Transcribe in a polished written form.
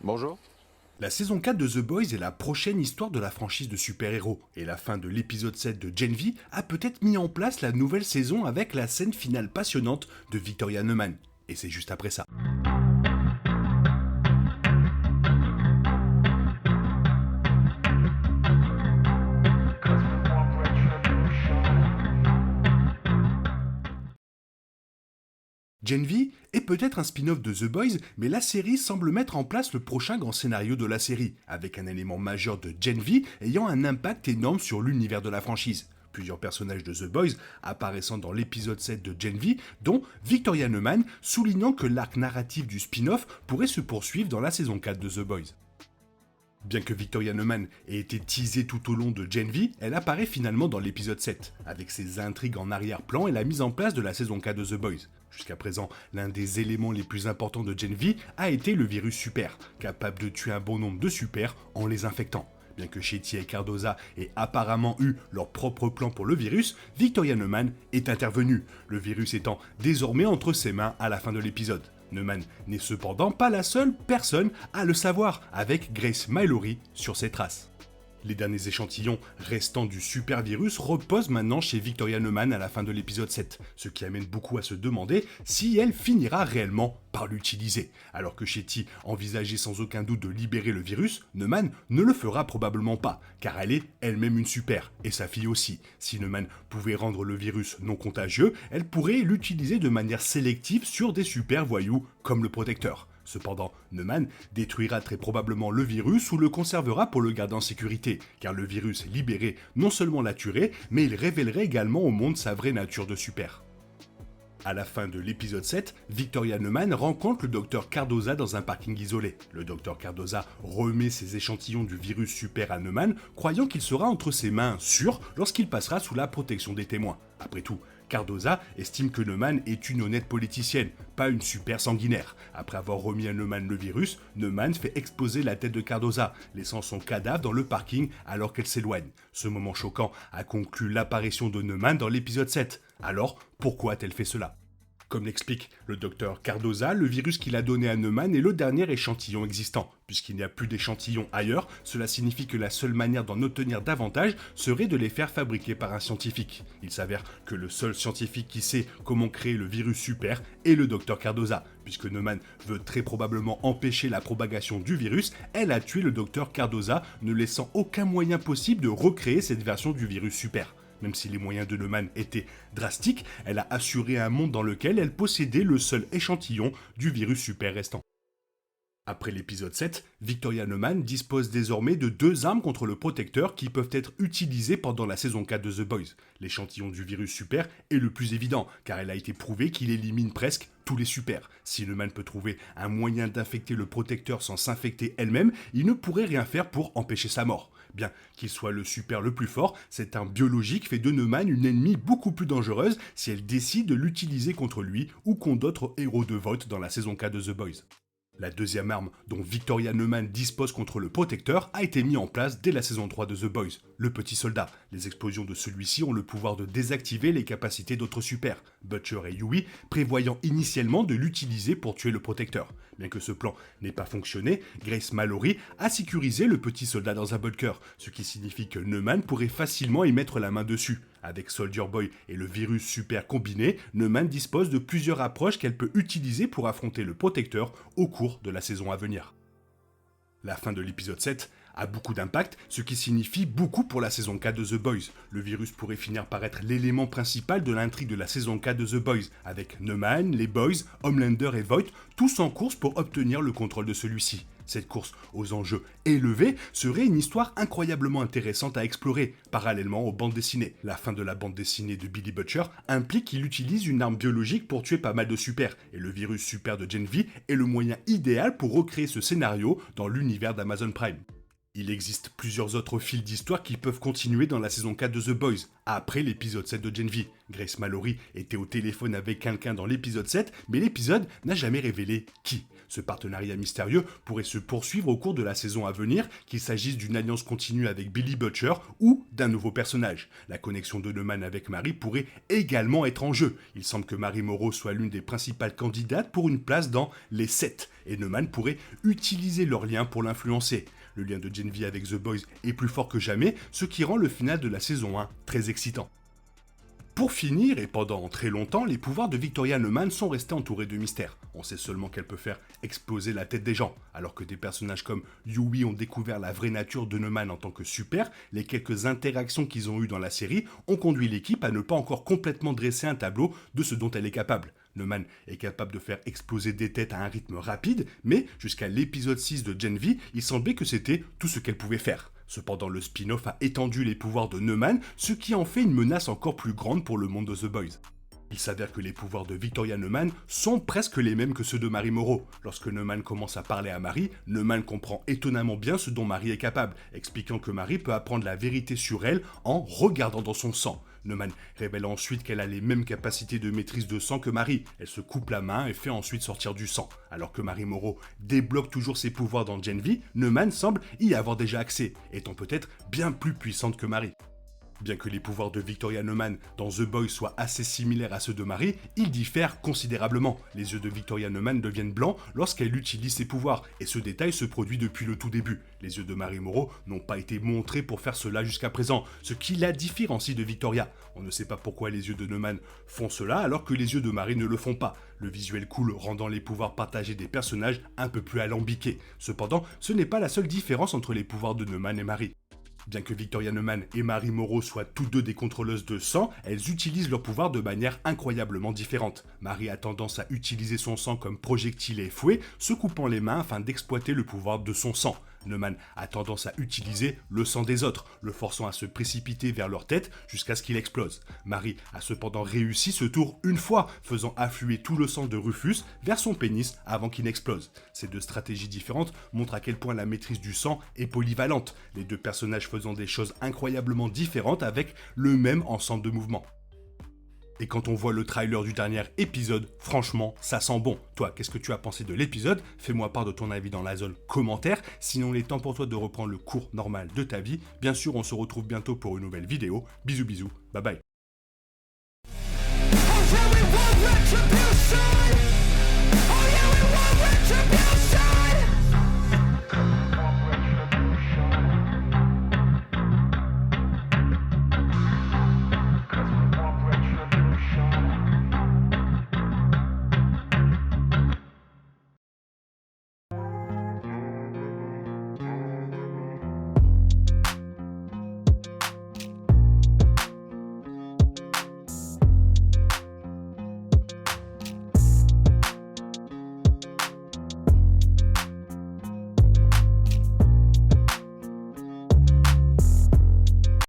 Bonjour. La saison 4 de The Boys est la prochaine histoire de la franchise de super-héros, et la fin de l'épisode 7 de Gen V a peut-être mis en place la nouvelle saison avec la scène finale passionnante de Victoria Neumann. Et c'est juste après ça. Gen V est peut-être un spin-off de The Boys, mais la série semble mettre en place le prochain grand scénario de la série, avec un élément majeur de Gen V ayant un impact énorme sur l'univers de la franchise. Plusieurs personnages de The Boys apparaissant dans l'épisode 7 de Gen V, dont Victoria Neumann, soulignant que l'arc narratif du spin-off pourrait se poursuivre dans la saison 4 de The Boys. Bien que Victoria Neumann ait été teasée tout au long de Gen V, elle apparaît finalement dans l'épisode 7, avec ses intrigues en arrière-plan et la mise en place de la saison 4 de The Boys. Jusqu'à présent, l'un des éléments les plus importants de Gen V a été le virus super, capable de tuer un bon nombre de super en les infectant. Bien que Shetty et Cardoza aient apparemment eu leur propre plan pour le virus, Victoria Neumann est intervenue, le virus étant désormais entre ses mains à la fin de l'épisode. Neumann n'est cependant pas la seule personne à le savoir, avec Grace Mallory sur ses traces. Les derniers échantillons restants du super virus reposent maintenant chez Victoria Neumann à la fin de l'épisode 7, ce qui amène beaucoup à se demander si elle finira réellement par l'utiliser. Alors que Shetty envisageait sans aucun doute de libérer le virus, Neumann ne le fera probablement pas, car elle est elle-même une super, et sa fille aussi. Si Neumann pouvait rendre le virus non contagieux, elle pourrait l'utiliser de manière sélective sur des super voyous comme le protecteur. Cependant, Neumann détruira très probablement le virus ou le conservera pour le garder en sécurité, car le virus libéré non seulement la tuerait, mais il révélerait également au monde sa vraie nature de super. À la fin de l'épisode 7, Victoria Neumann rencontre le docteur Cardoza dans un parking isolé. Le docteur Cardoza remet ses échantillons du virus super à Neumann, croyant qu'il sera entre ses mains sûr lorsqu'il passera sous la protection des témoins. Après tout, Cardoza estime que Neumann est une honnête politicienne, pas une super sanguinaire. Après avoir remis à Neumann le virus, Neumann fait exploser la tête de Cardoza, laissant son cadavre dans le parking alors qu'elle s'éloigne. Ce moment choquant a conclu l'apparition de Neumann dans l'épisode 7. Alors, pourquoi a-t-elle fait cela ? Comme l'explique le docteur Cardoza, le virus qu'il a donné à Neumann est le dernier échantillon existant. Puisqu'il n'y a plus d'échantillons ailleurs, cela signifie que la seule manière d'en obtenir davantage serait de les faire fabriquer par un scientifique. Il s'avère que le seul scientifique qui sait comment créer le virus super est le docteur Cardoza. Puisque Neumann veut très probablement empêcher la propagation du virus, elle a tué le docteur Cardoza, ne laissant aucun moyen possible de recréer cette version du virus super. Même si les moyens de Neumann étaient drastiques, elle a assuré un monde dans lequel elle possédait le seul échantillon du virus super restant. Après l'épisode 7, Victoria Neumann dispose désormais de 2 armes contre le protecteur qui peuvent être utilisées pendant la saison 4 de The Boys. L'échantillon du virus super est le plus évident, car elle a été prouvé qu'il élimine presque tous les super. Si Neumann peut trouver un moyen d'infecter le protecteur sans s'infecter elle-même, il ne pourrait rien faire pour empêcher sa mort. Bien qu'il soit le super le plus fort, cette arme biologique fait de Neumann une ennemie beaucoup plus dangereuse si elle décide de l'utiliser contre lui ou contre d'autres héros de vote dans la saison 4 de The Boys. La deuxième arme dont Victoria Neumann dispose contre le protecteur a été mise en place dès la saison 3 de The Boys, le petit soldat. Les explosions de celui-ci ont le pouvoir de désactiver les capacités d'autres super, Butcher et Yui, prévoyant initialement de l'utiliser pour tuer le protecteur. Bien que ce plan n'ait pas fonctionné, Grace Mallory a sécurisé le petit soldat dans un bunker, ce qui signifie que Neumann pourrait facilement y mettre la main dessus. Avec Soldier Boy et le virus super combiné, Neumann dispose de plusieurs approches qu'elle peut utiliser pour affronter le protecteur au cours de la saison à venir. La fin de l'épisode 7 a beaucoup d'impact, ce qui signifie beaucoup pour la saison 4 de The Boys. Le virus pourrait finir par être l'élément principal de l'intrigue de la saison 4 de The Boys, avec Neumann, les Boys, Homelander et Voight, tous en course pour obtenir le contrôle de celui-ci. Cette course aux enjeux élevés serait une histoire incroyablement intéressante à explorer, parallèlement aux bandes dessinées. La fin de la bande dessinée de Billy Butcher implique qu'il utilise une arme biologique pour tuer pas mal de super, et le virus super de Gen V est le moyen idéal pour recréer ce scénario dans l'univers d'Amazon Prime. Il existe plusieurs autres fils d'histoire qui peuvent continuer dans la saison 4 de The Boys, après l'épisode 7 de Gen V. Grace Mallory était au téléphone avec quelqu'un dans l'épisode 7, mais l'épisode n'a jamais révélé qui. Ce partenariat mystérieux pourrait se poursuivre au cours de la saison à venir, qu'il s'agisse d'une alliance continue avec Billy Butcher ou d'un nouveau personnage. La connexion de Neumann avec Marie pourrait également être en jeu. Il semble que Marie Moreau soit l'une des principales candidates pour une place dans les 7, et Neumann pourrait utiliser leur lien pour l'influencer. Le lien de Gen V avec The Boys est plus fort que jamais, ce qui rend le final de la saison 1 très excitant. Pour finir, et pendant très longtemps, les pouvoirs de Victoria Neumann sont restés entourés de mystères. On sait seulement qu'elle peut faire exploser la tête des gens, alors que des personnages comme Yui ont découvert la vraie nature de Neumann en tant que super. Les quelques interactions qu'ils ont eues dans la série ont conduit l'équipe à ne pas encore complètement dresser un tableau de ce dont elle est capable. Neumann est capable de faire exploser des têtes à un rythme rapide, mais jusqu'à l'épisode 6 de Gen V, il semblait que c'était tout ce qu'elle pouvait faire. Cependant, le spin-off a étendu les pouvoirs de Neumann, ce qui en fait une menace encore plus grande pour le monde de The Boys. Il s'avère que les pouvoirs de Victoria Neumann sont presque les mêmes que ceux de Marie Moreau. Lorsque Neumann commence à parler à Marie, Neumann comprend étonnamment bien ce dont Marie est capable, expliquant que Marie peut apprendre la vérité sur elle en regardant dans son sang. Neumann révèle ensuite qu'elle a les mêmes capacités de maîtrise de sang que Marie. Elle se coupe la main et fait ensuite sortir du sang. Alors que Marie Moreau débloque toujours ses pouvoirs dans Gen V, Neumann semble y avoir déjà accès, étant peut-être bien plus puissante que Marie. Bien que les pouvoirs de Victoria Neumann dans The Boys soient assez similaires à ceux de Marie, ils diffèrent considérablement. Les yeux de Victoria Neumann deviennent blancs lorsqu'elle utilise ses pouvoirs, et ce détail se produit depuis le tout début. Les yeux de Marie Moreau n'ont pas été montrés pour faire cela jusqu'à présent, ce qui la différencie de Victoria. On ne sait pas pourquoi les yeux de Neumann font cela alors que les yeux de Marie ne le font pas. Le visuel cool rendant les pouvoirs partagés des personnages un peu plus alambiqués. Cependant, ce n'est pas la seule différence entre les pouvoirs de Neumann et Marie. Bien que Victoria Neumann et Marie Moreau soient toutes deux des contrôleuses de sang, elles utilisent leur pouvoir de manière incroyablement différente. Marie a tendance à utiliser son sang comme projectile et fouet, se coupant les mains afin d'exploiter le pouvoir de son sang. Neumann a tendance à utiliser le sang des autres, le forçant à se précipiter vers leur tête jusqu'à ce qu'il explose. Marie a cependant réussi ce tour une fois, faisant affluer tout le sang de Rufus vers son pénis avant qu'il n'explose. Ces deux stratégies différentes montrent à quel point la maîtrise du sang est polyvalente, les deux personnages faisant des choses incroyablement différentes avec le même ensemble de mouvements. Et quand on voit le trailer du dernier épisode, franchement, ça sent bon. Toi, qu'est-ce que tu as pensé de l'épisode? Fais-moi part de ton avis dans la zone commentaire. Sinon, il est temps pour toi de reprendre le cours normal de ta vie. Bien sûr, on se retrouve bientôt pour une nouvelle vidéo. Bisous bisous, bye bye. Oh yeah, we want retribution.